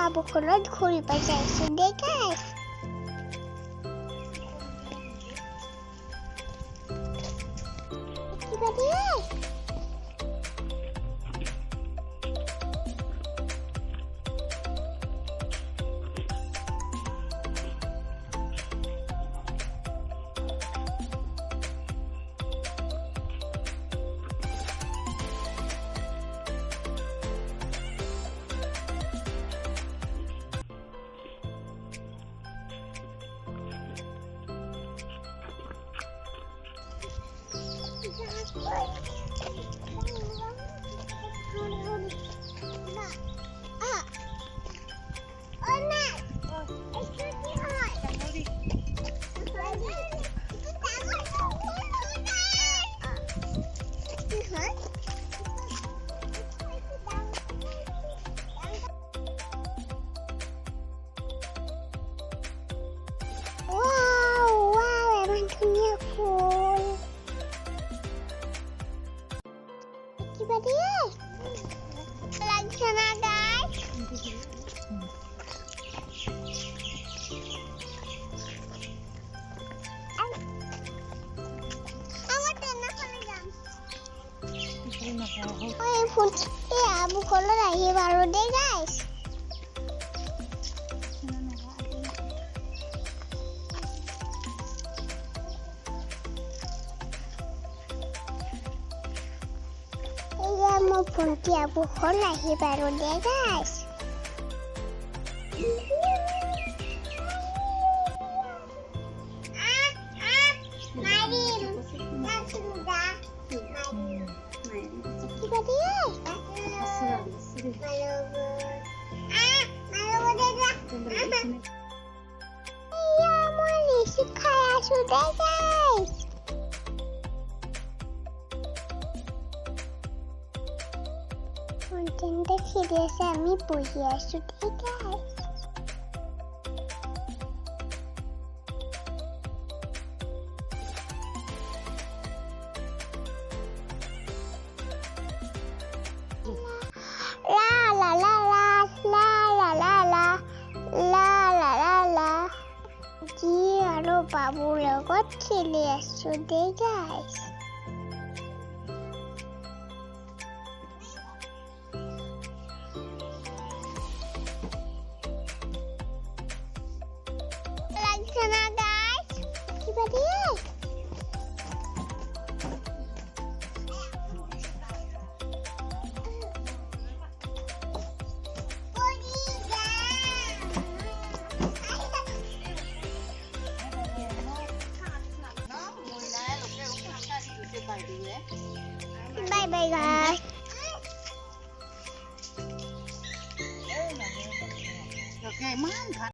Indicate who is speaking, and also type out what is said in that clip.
Speaker 1: বাবুখনত ঘূৰি পাই যাইছো দেই গাইছ কিবা দিয়ে Kiba dia? Lagi sana guys. Awak tenang kalau jam. Oh, phone. Ya, bukan lagi baru deh guys. Mau punti aku lagi baru deh guys. Mari, sudah. Kita dia. Malu dah. Iya, mau kayak sudah guys. Konten দেখে আমি বসে আছো ঠিক আছে লা লা লা লা লা লা লা লা লা লা লা জি আৰু বাবুৰ লগত খেলি আছো দেই guys Sana guys, kiba dia? Bye bye guys. Okay, man.